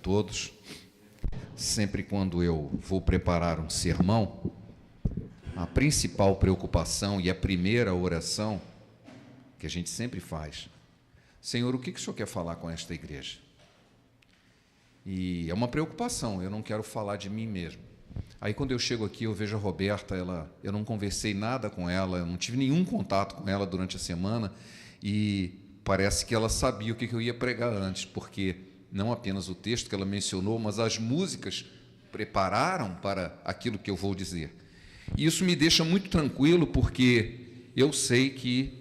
todos. Sempre quando eu vou preparar um sermão, a principal preocupação e a primeira oração que a gente sempre faz: Senhor, o que o Senhor quer falar com esta igreja? E é uma preocupação, eu não quero falar de mim mesmo. Aí quando eu chego aqui, eu vejo a Roberta, eu não conversei nada com ela, eu não tive nenhum contato com ela durante a semana, e parece que ela sabia o que eu ia pregar antes, porque não apenas o texto que ela mencionou, mas as músicas prepararam para aquilo que eu vou dizer. E isso me deixa muito tranquilo, porque eu sei que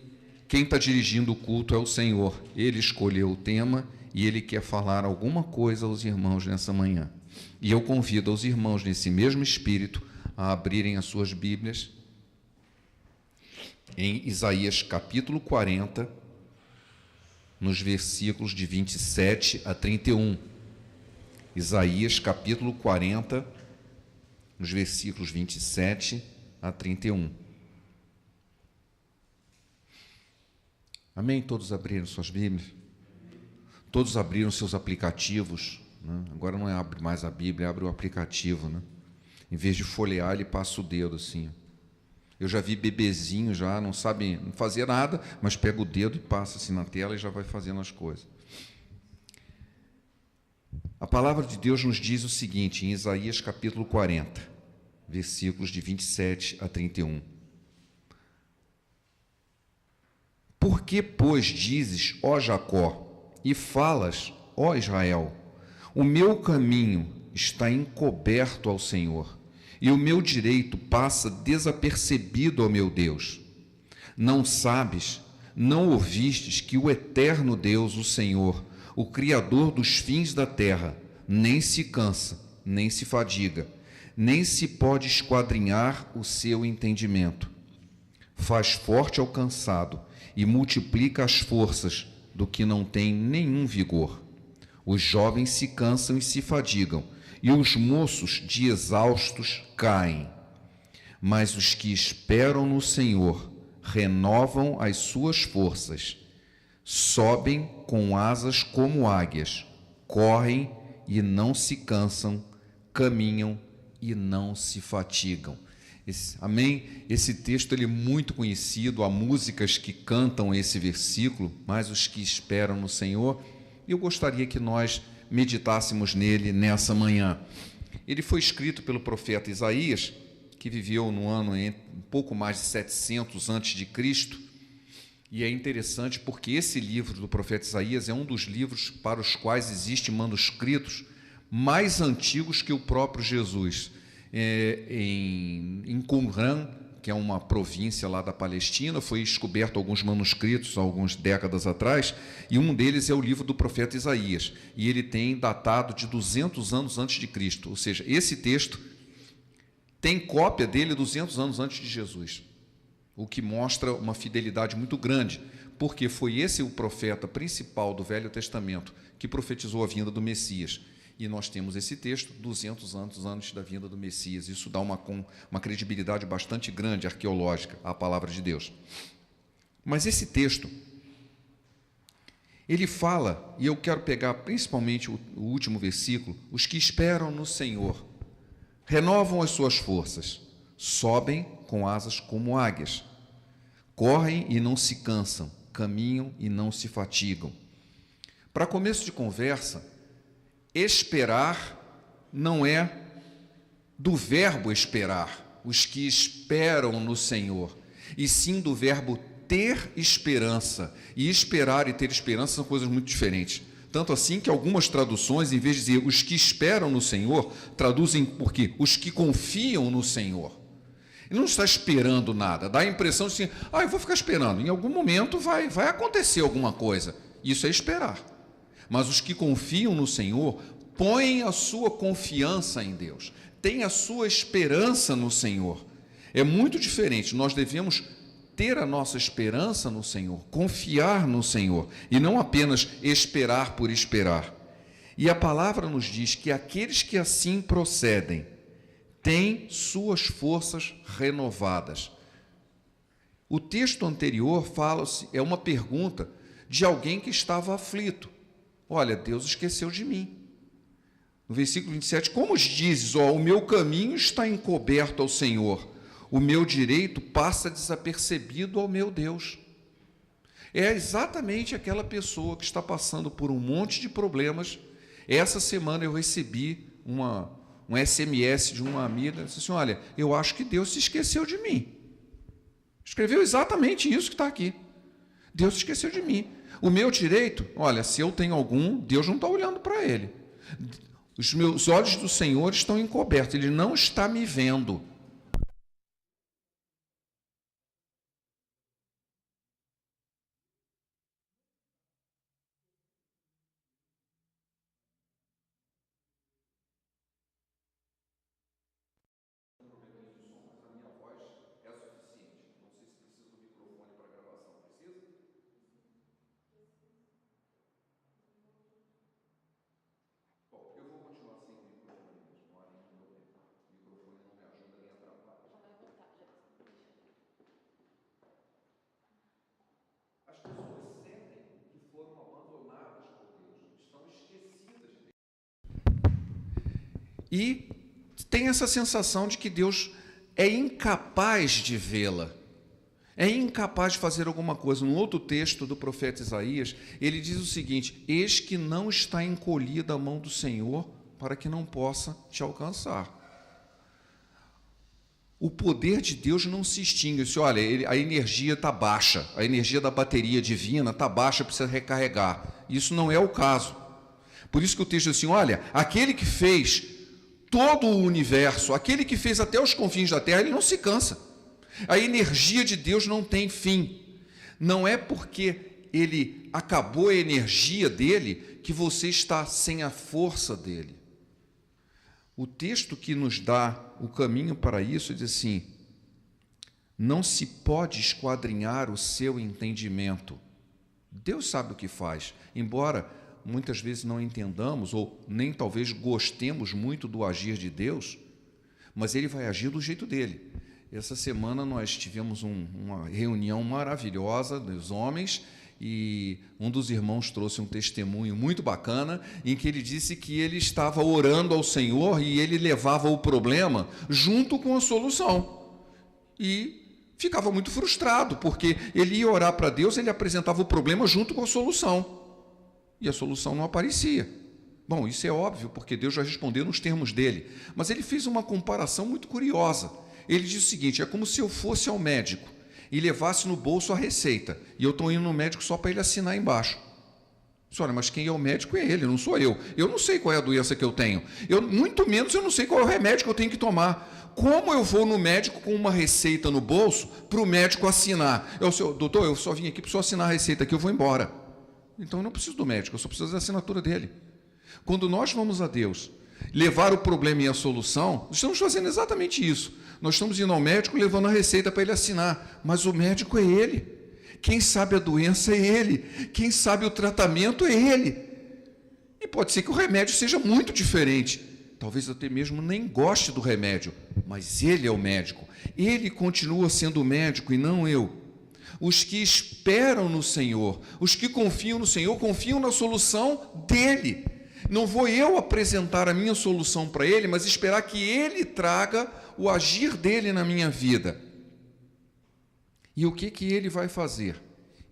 quem está dirigindo o culto é o Senhor. Ele escolheu o tema e Ele quer falar alguma coisa aos irmãos nessa manhã. E eu convido aos irmãos, nesse mesmo espírito, a abrirem as suas Bíblias em Isaías capítulo 40, nos versículos de 27 a 31. Isaías capítulo 40, nos versículos 27 a 31. Amém? Todos abriram suas Bíblias? Todos abriram seus aplicativos, né? Agora não abre mais a Bíblia, abre o aplicativo, né? Em vez de folhear, ele passa o dedo assim. Eu já vi bebezinho, já não sabe fazer nada, mas pega o dedo e passa assim na tela e já vai fazendo as coisas. A palavra de Deus nos diz o seguinte, em Isaías capítulo 40, versículos de 27 a 31. Por que, pois, dizes, ó Jacó, e falas, ó Israel, o meu caminho está encoberto ao Senhor, e o meu direito passa desapercebido ao meu Deus? Não sabes, não ouvistes que o eterno Deus, o Senhor, o Criador dos fins da terra, nem se cansa, nem se fadiga, nem se pode esquadrinhar o seu entendimento. Faz forte ao cansado e multiplica as forças do que não tem nenhum vigor. Os jovens se cansam e se fadigam, e os moços de exaustos caem. Mas os que esperam no Senhor renovam as suas forças, sobem com asas como águias, correm e não se cansam, caminham e não se fatigam. Amém? Esse texto ele é muito conhecido, há músicas que cantam esse versículo, mas os que esperam no Senhor, eu gostaria que nós meditássemos nele nessa manhã. Ele foi escrito pelo profeta Isaías, que viveu no ano um pouco mais de 700 a.C., e é interessante porque esse livro do profeta Isaías é um dos livros para os quais existem manuscritos mais antigos que o próprio Jesus. Em Qumran, que é uma província lá da Palestina, foi descoberto alguns manuscritos algumas décadas atrás, e um deles é o livro do profeta Isaías, e ele tem datado de 200 anos antes de Cristo, ou seja, esse texto tem cópia dele 200 anos antes de Jesus, o que mostra uma fidelidade muito grande, porque foi esse o profeta principal do Velho Testamento que profetizou a vinda do Messias. E nós temos esse texto 200 anos antes da vinda do Messias. Isso dá uma credibilidade bastante grande arqueológica à palavra de Deus. Mas esse texto, ele fala, e eu quero pegar principalmente o último versículo: os que esperam no Senhor renovam as suas forças, sobem com asas como águias, correm e não se cansam, caminham e não se fatigam. Para começo de conversa, esperar não é do verbo esperar, os que esperam no Senhor, e sim do verbo ter esperança. E esperar e ter esperança são coisas muito diferentes. Tanto assim que algumas traduções, em vez de dizer os que esperam no Senhor, traduzem por quê? Os que confiam no Senhor. Ele não está esperando nada, dá a impressão de assim, eu vou ficar esperando, em algum momento vai acontecer alguma coisa. Isso é esperar. Mas os que confiam no Senhor põem a sua confiança em Deus, têm a sua esperança no Senhor. É muito diferente, nós devemos ter a nossa esperança no Senhor, confiar no Senhor, e não apenas esperar por esperar. E a palavra nos diz que aqueles que assim procedem têm suas forças renovadas. O texto anterior é uma pergunta de alguém que estava aflito. Olha, Deus esqueceu de mim. No versículo 27, como dizes, ó, o meu caminho está encoberto ao Senhor, o meu direito passa desapercebido ao meu Deus. É exatamente aquela pessoa que está passando por um monte de problemas. Essa semana eu recebi um SMS de uma amiga, disse assim, olha, eu acho que Deus se esqueceu de mim. Escreveu exatamente isso que está aqui. Deus se esqueceu de mim. O meu direito, olha, se eu tenho algum, Deus não está olhando para ele. Os olhos do Senhor estão encobertos, Ele não está me vendo. As pessoas sentem que foram abandonadas por Deus, estão esquecidas de Deus. E tem essa sensação de que Deus é incapaz de vê-la, é incapaz de fazer alguma coisa. Num outro texto do profeta Isaías, ele diz o seguinte: eis que não está encolhida a mão do Senhor para que não possa te alcançar. O poder de Deus não se extingue. Olha, a energia está baixa, a energia da bateria divina está baixa, precisa recarregar. Isso não é o caso. Por isso que o texto diz assim, olha, aquele que fez todo o universo, aquele que fez até os confins da terra, ele não se cansa. A energia de Deus não tem fim. Não é porque ele acabou a energia dele que você está sem a força dele. O texto que nos dá o caminho para isso diz assim, não se pode esquadrinhar o seu entendimento. Deus sabe o que faz, embora muitas vezes não entendamos ou nem talvez gostemos muito do agir de Deus, mas Ele vai agir do jeito dele. Essa semana nós tivemos uma reunião maravilhosa dos homens e um dos irmãos trouxe um testemunho muito bacana em que ele disse que ele estava orando ao Senhor e ele levava o problema junto com a solução. E ficava muito frustrado, porque ele ia orar para Deus, ele apresentava o problema junto com a solução. E a solução não aparecia. Bom, isso é óbvio, porque Deus já respondeu nos termos dele. Mas ele fez uma comparação muito curiosa. Ele disse o seguinte, é como se eu fosse ao médico e levasse no bolso a receita, e eu estou indo no médico só para ele assinar embaixo. Olha, mas quem é o médico é ele, não sou eu. Eu não sei qual é a doença que eu tenho. Muito menos eu não sei qual é o remédio que eu tenho que tomar. Como eu vou no médico com uma receita no bolso para o médico assinar? Doutor, eu só vim aqui para o senhor assinar a receita aqui, eu vou embora. Então eu não preciso do médico, eu só preciso da assinatura dele. Quando nós vamos a Deus levar o problema e a solução, nós estamos fazendo exatamente isso. Nós estamos indo ao médico levando a receita para ele assinar, mas o médico é ele. Quem sabe a doença é ele. Quem sabe o tratamento é ele. E pode ser que o remédio seja muito diferente. Talvez até mesmo nem goste do remédio, mas ele é o médico. Ele continua sendo o médico e não eu. Os que esperam no Senhor, os que confiam no Senhor, confiam na solução dele. Não vou eu apresentar a minha solução para ele, mas esperar que ele traga o agir dele na minha vida. E o que ele vai fazer?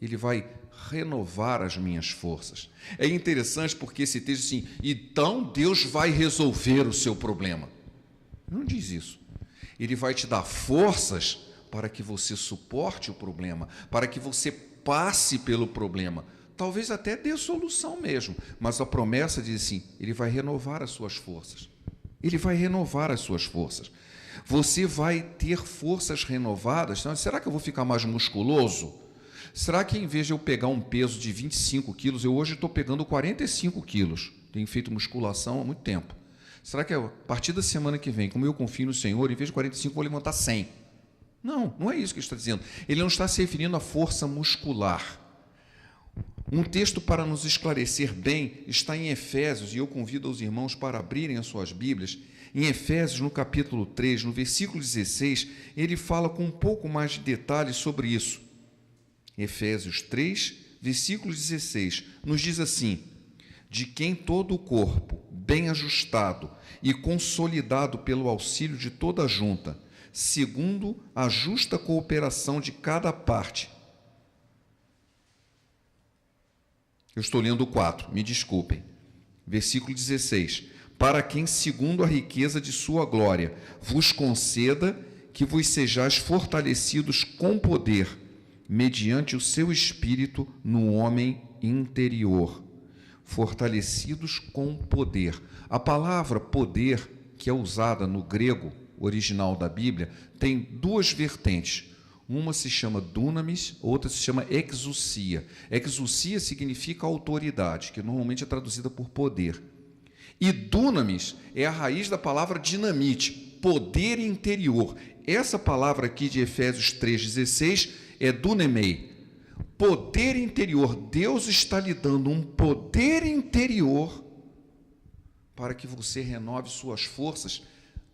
Ele vai renovar as minhas forças. É interessante porque esse texto diz assim, então Deus vai resolver o seu problema. Não diz isso. Ele vai te dar forças para que você suporte o problema, para que você passe pelo problema. Talvez até dê solução mesmo, mas a promessa diz assim, ele vai renovar as suas forças. Ele vai renovar as suas forças. Você vai ter forças renovadas. Então, será que eu vou ficar mais musculoso? Será que em vez de eu pegar um peso de 25 quilos, eu hoje estou pegando 45 quilos? Tenho feito musculação há muito tempo. Será que a partir da semana que vem, como eu confio no Senhor, em vez de 45, eu vou levantar 100? Não, não é isso que ele está dizendo. Ele não está se referindo à força muscular. Um texto para nos esclarecer bem está em Efésios, e eu convido os irmãos para abrirem as suas Bíblias. Em Efésios, no capítulo 3, no versículo 16, ele fala com um pouco mais de detalhes sobre isso. Efésios 3, versículo 16, nos diz assim, de quem todo o corpo, bem ajustado e consolidado pelo auxílio de toda a junta, segundo a justa cooperação de cada parte. Eu estou lendo o 4, me desculpem. Versículo 16. Para quem, segundo a riqueza de sua glória, vos conceda que vos sejais fortalecidos com poder, mediante o seu espírito no homem interior. Fortalecidos com poder. A palavra poder, que é usada no grego original da Bíblia, tem duas vertentes. Uma se chama dunamis, outra se chama exousia. Exousia significa autoridade, que normalmente é traduzida por poder. E dunamis é a raiz da palavra dinamite, poder interior. Essa palavra aqui de Efésios 3,16 é dunemei, poder interior. Deus está lhe dando um poder interior para que você renove suas forças,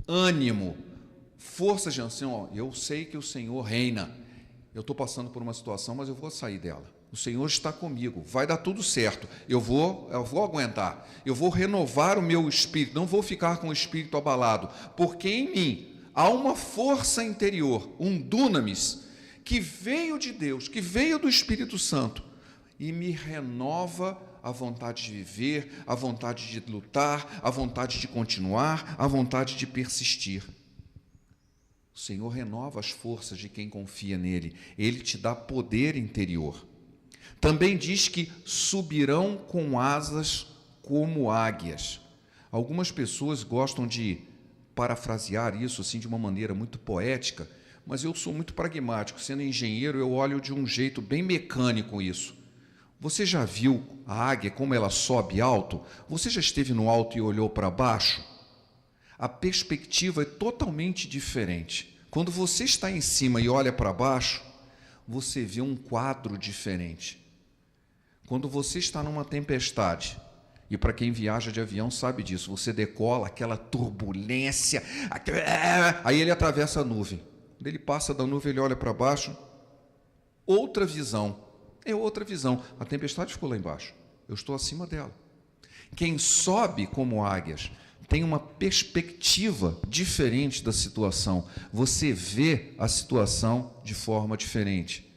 ânimo, forças de assim, ó, eu sei que o Senhor reina, eu estou passando por uma situação, mas eu vou sair dela. O Senhor está comigo, vai dar tudo certo, eu vou aguentar, eu vou renovar o meu espírito, não vou ficar com o espírito abalado, porque em mim há uma força interior, um dunamis, que veio de Deus, que veio do Espírito Santo, e me renova a vontade de viver, a vontade de lutar, a vontade de continuar, a vontade de persistir. O Senhor renova as forças de quem confia nele, ele te dá poder interior. Também diz que subirão com asas como águias. Algumas pessoas gostam de parafrasear isso assim de uma maneira muito poética, mas eu sou muito pragmático. Sendo engenheiro, eu olho de um jeito bem mecânico isso. Você já viu a águia, como ela sobe alto? Você já esteve no alto e olhou para baixo? A perspectiva é totalmente diferente. Quando você está em cima e olha para baixo, você vê um quadro diferente. Quando você está numa tempestade, e para quem viaja de avião sabe disso, você decola, aquela turbulência, aí ele atravessa a nuvem. Quando ele passa da nuvem, ele olha para baixo, outra visão, é outra visão. A tempestade ficou lá embaixo, eu estou acima dela. Quem sobe como águias tem uma perspectiva diferente da situação. Você vê a situação de forma diferente.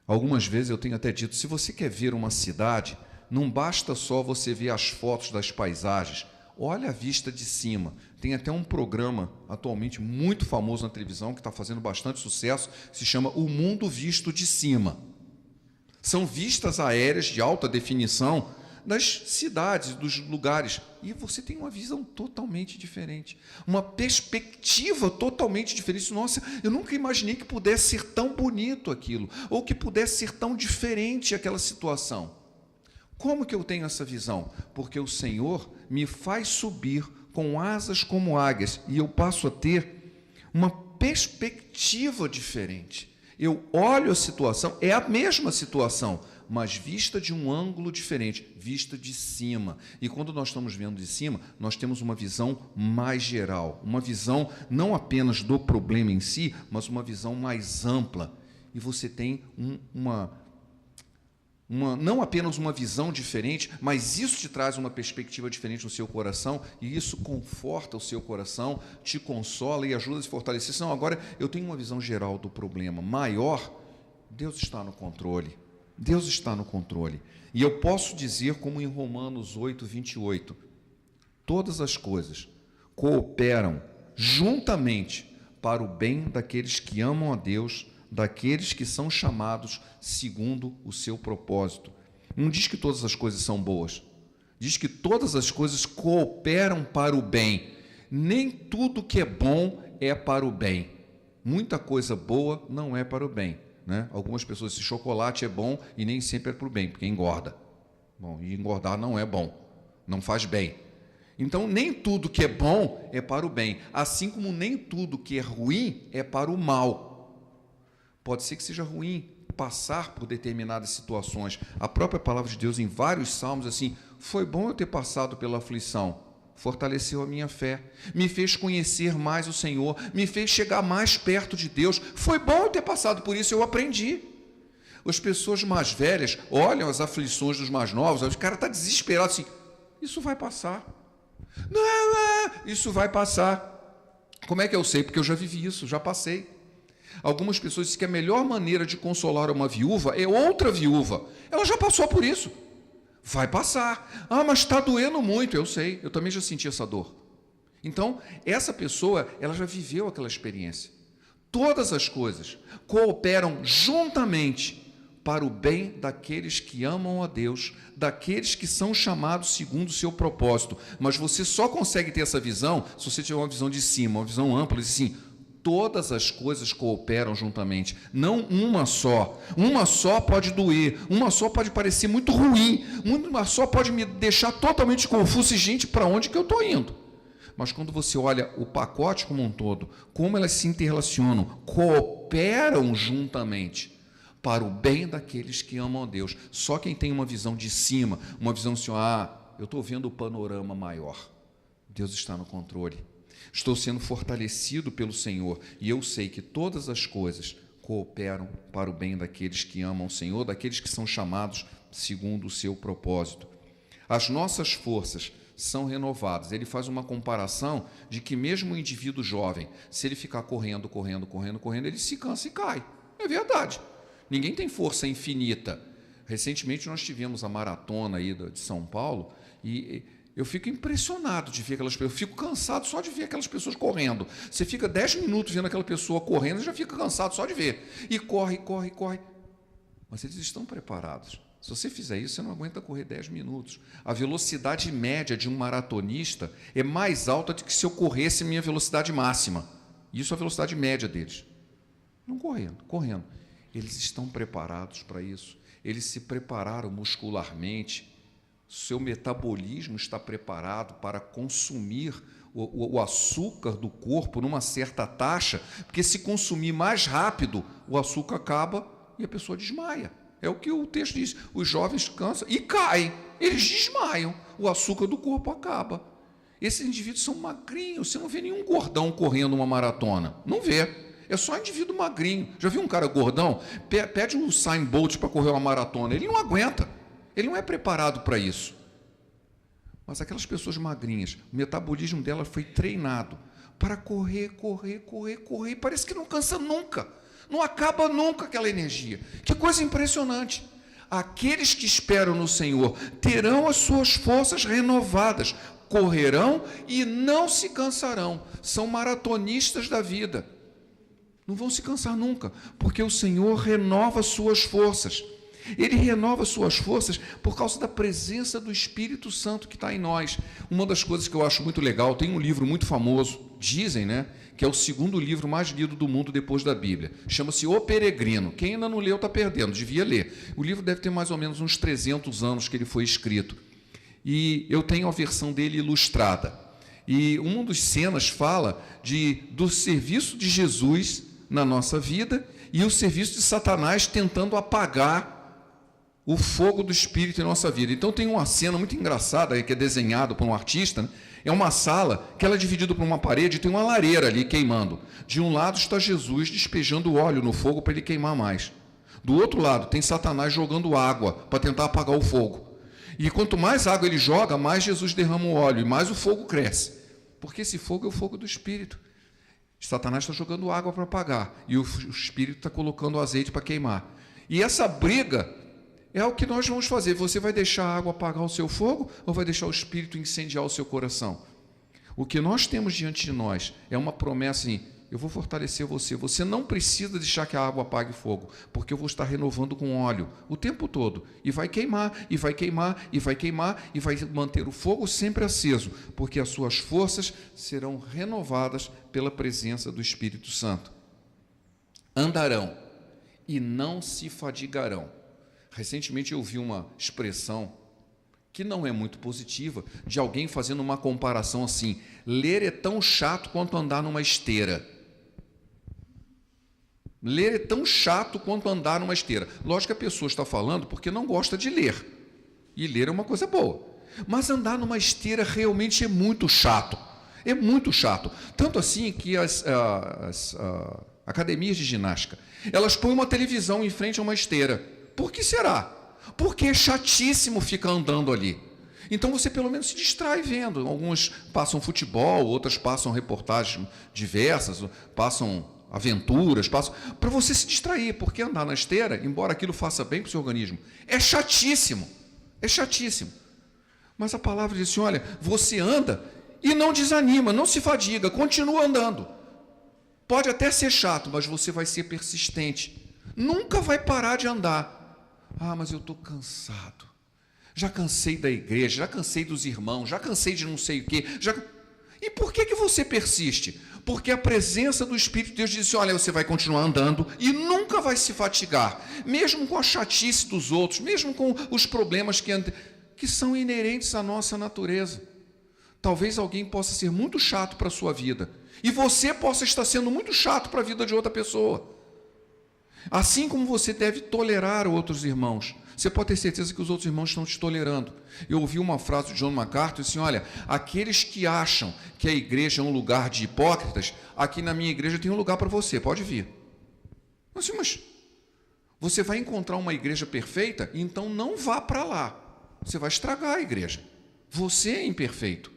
Algumas vezes eu tenho até dito, se você quer ver uma cidade, não basta só você ver as fotos das paisagens, olha a vista de cima. Tem até um programa atualmente muito famoso na televisão, que está fazendo bastante sucesso, se chama O Mundo Visto de Cima. São vistas aéreas de alta definição das cidades, dos lugares, e você tem uma visão totalmente diferente, uma perspectiva totalmente diferente. Nossa, eu nunca imaginei que pudesse ser tão bonito aquilo, ou que pudesse ser tão diferente aquela situação. Como que eu tenho essa visão? Porque o Senhor me faz subir com asas como águias, e eu passo a ter uma perspectiva diferente. Eu olho a situação, é a mesma situação, mas vista de um ângulo diferente, vista de cima. E quando nós estamos vendo de cima, nós temos uma visão mais geral, uma visão não apenas do problema em si, mas uma visão mais ampla. E você tem não apenas uma visão diferente, mas isso te traz uma perspectiva diferente no seu coração, e isso conforta o seu coração, te consola e ajuda a se fortalecer. Não, agora eu tenho uma visão geral do problema maior. Deus está no controle. Deus está no controle. E eu posso dizer, como em Romanos 8, 28, todas as coisas cooperam juntamente para o bem daqueles que amam a Deus, daqueles que são chamados segundo o seu propósito. Não diz que todas as coisas são boas, diz que todas as coisas cooperam para o bem. Nem tudo que é bom é para o bem. Muita coisa boa não é para o bem, né? Algumas pessoas dizem que chocolate é bom e nem sempre é para o bem, porque engorda. Bom, e engordar não é bom, não faz bem. Então, nem tudo que é bom é para o bem, assim como nem tudo que é ruim é para o mal. Pode ser que seja ruim passar por determinadas situações. A própria palavra de Deus, em vários salmos, assim, foi bom eu ter passado pela aflição, fortaleceu a minha fé, me fez conhecer mais o Senhor, me fez chegar mais perto de Deus. Foi bom eu ter passado por isso, eu aprendi. As pessoas mais velhas olham as aflições dos mais novos, o cara está desesperado assim, Isso vai passar. Não, isso vai passar. Como é que eu sei? Porque eu já vivi isso, já passei. Algumas pessoas dizem que a melhor maneira de consolar uma viúva é outra viúva. Ela já passou por isso. Vai passar. Ah, mas está doendo muito. Eu sei, eu também já senti essa dor. Então, essa pessoa, ela já viveu aquela experiência. Todas as coisas cooperam juntamente para o bem daqueles que amam a Deus, daqueles que são chamados segundo o seu propósito. Mas você só consegue ter essa visão se você tiver uma visão de cima, uma visão ampla, diz assim, todas as coisas cooperam juntamente, não uma só. Uma só pode doer, uma só pode parecer muito ruim, uma só pode me deixar totalmente confuso e, gente, para onde que eu estou indo? Mas quando você olha o pacote como um todo, como elas se interrelacionam, cooperam juntamente para o bem daqueles que amam a Deus. Só quem tem uma visão de cima, uma visão assim, eu estou vendo o panorama maior. Deus está no controle. Estou sendo fortalecido pelo Senhor e eu sei que todas as coisas cooperam para o bem daqueles que amam o Senhor, daqueles que são chamados segundo o seu propósito. As nossas forças são renovadas. Ele faz uma comparação de que mesmo o indivíduo jovem, se ele ficar correndo, ele se cansa e cai. É verdade. Ninguém tem força infinita. Recentemente nós tivemos a maratona aí de São Paulo e eu fico impressionado de ver aquelas pessoas, eu fico cansado só de ver aquelas pessoas correndo. Você fica 10 minutos vendo aquela pessoa correndo e já fica cansado só de ver. E corre. Mas eles estão preparados. Se você fizer isso, você não aguenta correr 10 minutos. A velocidade média de um maratonista é mais alta do que se eu corresse minha velocidade máxima. Isso é a velocidade média deles. Não correndo. Eles estão preparados para isso. Eles se prepararam muscularmente. Seu metabolismo está preparado para consumir o açúcar do corpo numa certa taxa, porque se consumir mais rápido, o açúcar acaba e a pessoa desmaia. É o que o texto diz. Os jovens cansam e caem. Eles desmaiam. O açúcar do corpo acaba. Esses indivíduos são magrinhos. Você não vê nenhum gordão correndo uma maratona. Não vê. É só indivíduo magrinho. Já viu um cara gordão? Pede um Usain Bolt para correr uma maratona. Ele não aguenta. Ele não é preparado para isso. Mas aquelas pessoas magrinhas, o metabolismo dela foi treinado para correr. Parece que não cansa nunca. Não acaba nunca aquela energia. Que coisa impressionante. Aqueles que esperam no Senhor terão as suas forças renovadas, correrão e não se cansarão. São maratonistas da vida. Não vão se cansar nunca, porque o Senhor renova suas forças. Ele renova suas forças por causa da presença do Espírito Santo que está em nós. Uma das coisas que eu acho muito legal, tem um livro muito famoso, dizem, né, que é o segundo livro mais lido do mundo depois da Bíblia. Chama-se O Peregrino. Quem ainda não leu está perdendo, devia ler. O livro deve ter mais ou menos uns 300 anos que ele foi escrito. E eu tenho a versão dele ilustrada. E uma das cenas fala do serviço de Jesus na nossa vida e o serviço de Satanás tentando apagar o fogo do Espírito em nossa vida. Então tem uma cena muito engraçada que é desenhada por um artista, né? É uma sala que ela é dividida por uma parede e tem uma lareira ali queimando. De um lado está Jesus despejando óleo no fogo para ele queimar mais. Do outro lado tem Satanás jogando água para tentar apagar o fogo. E quanto mais água ele joga, mais Jesus derrama o óleo e mais o fogo cresce. Porque esse fogo é o fogo do Espírito. Satanás está jogando água para apagar e o Espírito está colocando o azeite para queimar. E essa briga é o que nós vamos fazer. Você vai deixar a água apagar o seu fogo ou vai deixar o Espírito incendiar o seu coração? O que nós temos diante de nós é uma promessa assim, eu vou fortalecer você. Você não precisa deixar que a água apague o fogo, porque eu vou estar renovando com óleo o tempo todo. E vai queimar, e vai queimar, e vai queimar, e vai manter o fogo sempre aceso, porque as suas forças serão renovadas pela presença do Espírito Santo. Andarão e não se fadigarão. Recentemente eu vi uma expressão que não é muito positiva, de alguém fazendo uma comparação assim, ler é tão chato quanto andar numa esteira. Ler é tão chato quanto andar numa esteira. Lógico que a pessoa está falando porque não gosta de ler, e ler é uma coisa boa, mas andar numa esteira realmente é muito chato, tanto assim que as academias de ginástica, elas põem uma televisão em frente a uma esteira. Por que será? Porque é chatíssimo ficar andando ali. Então você pelo menos se distrai vendo. Alguns passam futebol, outras passam reportagens diversas, passam aventuras, passam para você se distrair, porque andar na esteira, embora aquilo faça bem para o seu organismo, é chatíssimo. É chatíssimo. Mas a palavra diz assim, olha, você anda e não desanima, não se fadiga, continua andando. Pode até ser chato, mas você vai ser persistente. Nunca vai parar de andar. Ah, mas eu estou cansado. Já cansei da igreja, já cansei dos irmãos, já cansei de não sei o quê. E por que você persiste? Porque a presença do Espírito de Deus diz assim, olha, você vai continuar andando e nunca vai se fatigar, mesmo com a chatice dos outros, mesmo com os problemas que são inerentes à nossa natureza. Talvez alguém possa ser muito chato para a sua vida, e você possa estar sendo muito chato para a vida de outra pessoa. Assim como você deve tolerar outros irmãos, você pode ter certeza que os outros irmãos estão te tolerando. Eu ouvi uma frase de John MacArthur, assim, olha, aqueles que acham que a igreja é um lugar de hipócritas, aqui na minha igreja tem um lugar para você, pode vir. Assim, mas você vai encontrar uma igreja perfeita, então não vá para lá. Você vai estragar a igreja. Você é imperfeito.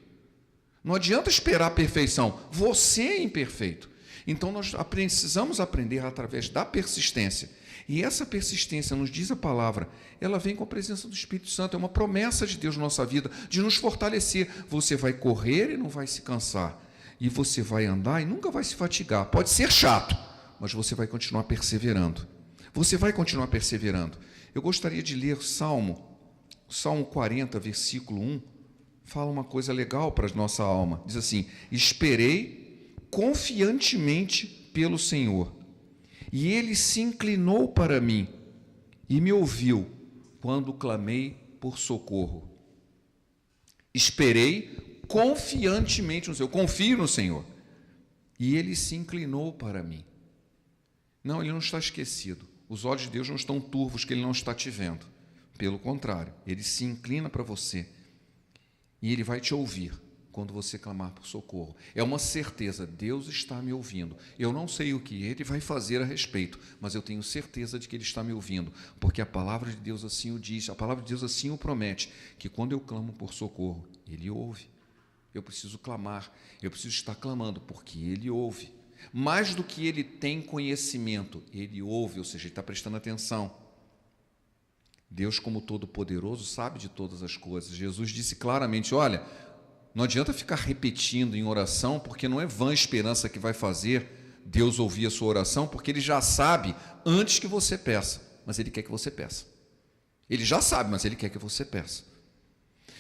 Não adianta esperar a perfeição, você é imperfeito. Então nós precisamos aprender através da persistência. E essa persistência, nos diz a palavra, ela vem com a presença do Espírito Santo, é uma promessa de Deus na nossa vida, de nos fortalecer. Você vai correr e não vai se cansar, e você vai andar e nunca vai se fatigar. Pode ser chato, mas você vai continuar perseverando. Você vai continuar perseverando. Eu gostaria de ler Salmo 40, versículo 1, fala uma coisa legal para a nossa alma. Diz assim, esperei confiantemente pelo Senhor, e Ele se inclinou para mim e me ouviu quando clamei por socorro. Esperei confiantemente no Senhor, eu confio no Senhor, e Ele se inclinou para mim. Não, Ele não está esquecido. Os olhos de Deus não estão turvos, que Ele não está te vendo. Pelo contrário, Ele se inclina para você e Ele vai te ouvir quando você clamar por socorro. É uma certeza, Deus está me ouvindo. Eu não sei o que Ele vai fazer a respeito, mas eu tenho certeza de que Ele está me ouvindo, porque a palavra de Deus assim o diz, a palavra de Deus assim o promete, que quando eu clamo por socorro, Ele ouve. Eu preciso clamar, eu preciso estar clamando, porque Ele ouve. Mais do que Ele tem conhecimento, Ele ouve, ou seja, Ele está prestando atenção. Deus, como Todo-Poderoso, sabe de todas as coisas. Jesus disse claramente, olha, não adianta ficar repetindo em oração, porque não é vã esperança que vai fazer Deus ouvir a sua oração, porque Ele já sabe antes que você peça, mas Ele quer que você peça. Ele já sabe, mas Ele quer que você peça.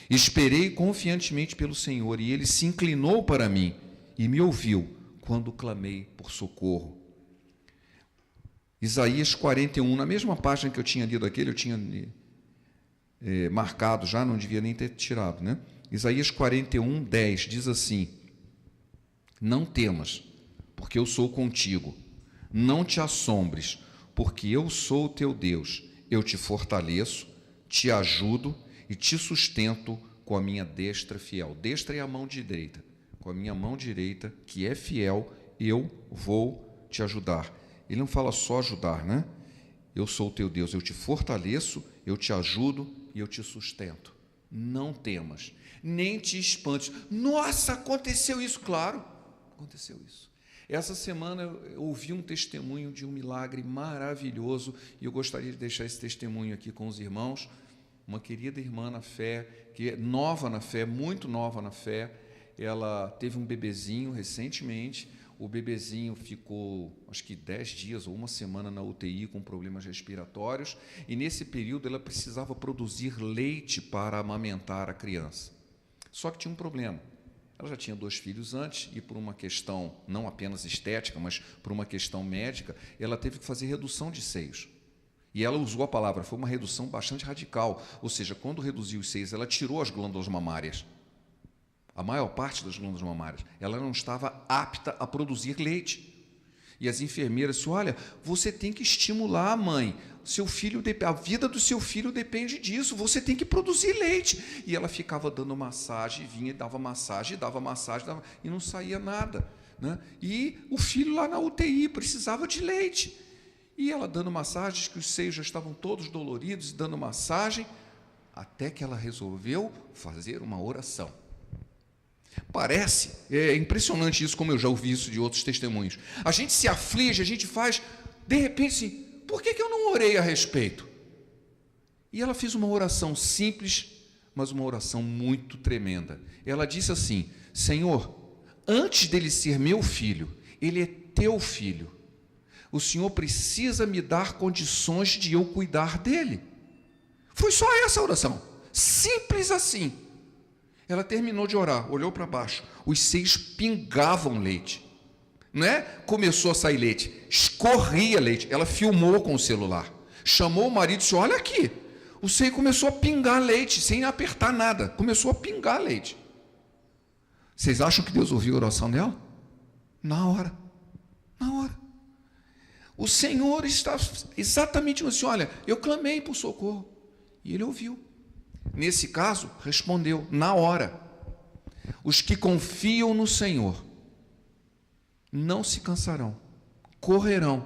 Esperei confiantemente pelo Senhor, e Ele se inclinou para mim e me ouviu quando clamei por socorro. Isaías 41, na mesma página que eu tinha lido aquele, eu tinha marcado já, não devia nem ter tirado, né? Isaías 41, 10, diz assim, não temas, porque eu sou contigo, não te assombres, porque eu sou o teu Deus, eu te fortaleço, te ajudo e te sustento com a minha destra fiel. Destra é a mão direita, com a minha mão direita, que é fiel, eu vou te ajudar. Ele não fala só ajudar, né? Eu sou o teu Deus, eu te fortaleço, eu te ajudo e eu te sustento. Não temas, nem te espantes. Nossa, aconteceu isso, claro, aconteceu isso. Essa semana eu ouvi um testemunho de um milagre maravilhoso e eu gostaria de deixar esse testemunho aqui com os irmãos. Uma querida irmã na fé, que é nova na fé, muito nova na fé, ela teve um bebezinho recentemente. O bebezinho ficou, acho que 10 dias ou uma semana na UTI com problemas respiratórios, e nesse período ela precisava produzir leite para amamentar a criança. Só que tinha um problema. Ela já tinha 2 filhos antes, e por uma questão não apenas estética, mas por uma questão médica, ela teve que fazer redução de seios. E ela usou a palavra, foi uma redução bastante radical, ou seja, quando reduziu os seios, ela tirou as glândulas mamárias. A maior parte das glândulas mamárias, ela não estava apta a produzir leite. E as enfermeiras disseram, olha, você tem que estimular a mãe, a vida do seu filho depende disso, você tem que produzir leite. E ela ficava dando massagem, vinha e dava massagem, e não saía nada, né? E o filho lá na UTI precisava de leite. E ela dando massagens, que os seios já estavam todos doloridos, dando massagem, até que ela resolveu fazer uma oração. Parece, é impressionante isso, como eu já ouvi isso de outros testemunhos. A gente se aflige, a gente faz, de repente, assim, por que eu não orei a respeito? E ela fez uma oração simples, mas uma oração muito tremenda. Ela disse assim: Senhor, antes dele ser meu filho, ele é teu filho. O Senhor precisa me dar condições de eu cuidar dele. Foi só essa oração, simples assim. Ela terminou de orar, olhou para baixo, os seios pingavam leite. Não é? Começou a sair leite, escorria leite. Ela filmou com o celular, chamou o marido e disse: olha aqui, o seio começou a pingar leite, sem apertar nada, começou a pingar leite. Vocês acham que Deus ouviu a oração dela? Na hora. O Senhor está exatamente assim: olha, eu clamei por socorro, e Ele ouviu. Nesse caso, respondeu na hora. Os que confiam no Senhor não se cansarão, correrão,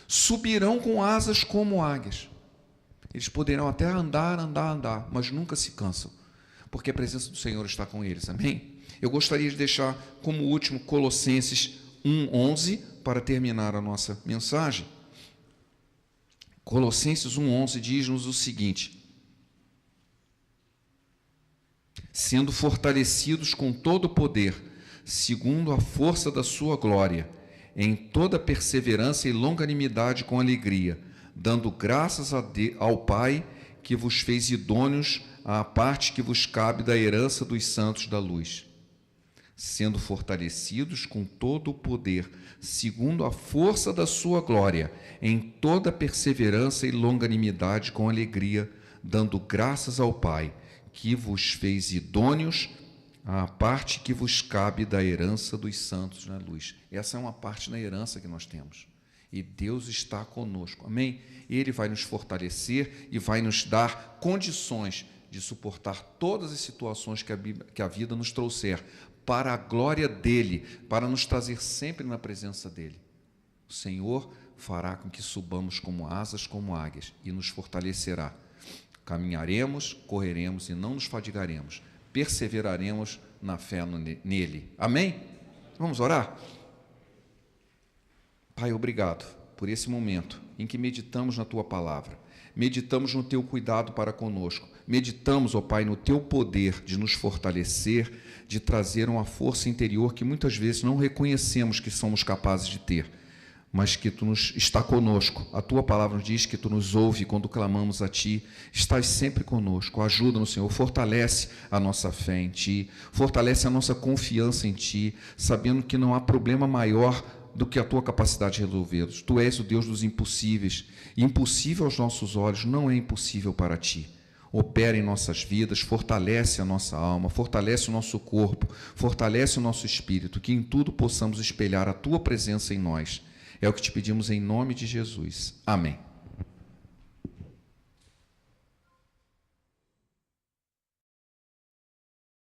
subirão com asas como águias. Eles poderão até andar, mas nunca se cansam, porque a presença do Senhor está com eles, amém? Eu gostaria de deixar como último Colossenses 1:11 para terminar a nossa mensagem. Colossenses 1:11 diz-nos o seguinte: sendo fortalecidos com todo o poder, segundo a força da sua glória, em toda perseverança e longanimidade com alegria, dando graças ao Pai, que vos fez idôneos à parte que vos cabe da herança dos santos da luz. Sendo fortalecidos com todo o poder, segundo a força da sua glória, em toda perseverança e longanimidade com alegria, dando graças ao Pai, que vos fez idôneos à parte que vos cabe da herança dos santos na luz. Essa é uma parte da herança que nós temos. E Deus está conosco, amém? Ele vai nos fortalecer e vai nos dar condições de suportar todas as situações que a vida nos trouxer, para a glória dEle, para nos trazer sempre na presença dEle. O Senhor fará com que subamos como asas, como águias, e nos fortalecerá. Caminharemos, correremos e não nos fadigaremos. Perseveraremos na fé nele. Amém? Vamos orar? Pai, obrigado por esse momento em que meditamos na Tua palavra, meditamos no Teu cuidado para conosco, meditamos, ó Pai, no Teu poder de nos fortalecer, de trazer uma força interior que muitas vezes não reconhecemos que somos capazes de ter, mas que Tu está conosco. A Tua palavra nos diz que Tu nos ouve quando clamamos a Ti, estás sempre conosco. Ajuda-nos, Senhor, fortalece a nossa fé em Ti, fortalece a nossa confiança em Ti, sabendo que não há problema maior do que a Tua capacidade de resolvê-los. Tu és o Deus dos impossíveis, e impossível aos nossos olhos não é impossível para Ti. Opera em nossas vidas, fortalece a nossa alma, fortalece o nosso corpo, fortalece o nosso espírito, que em tudo possamos espelhar a Tua presença em nós. É o que te pedimos em nome de Jesus. Amém.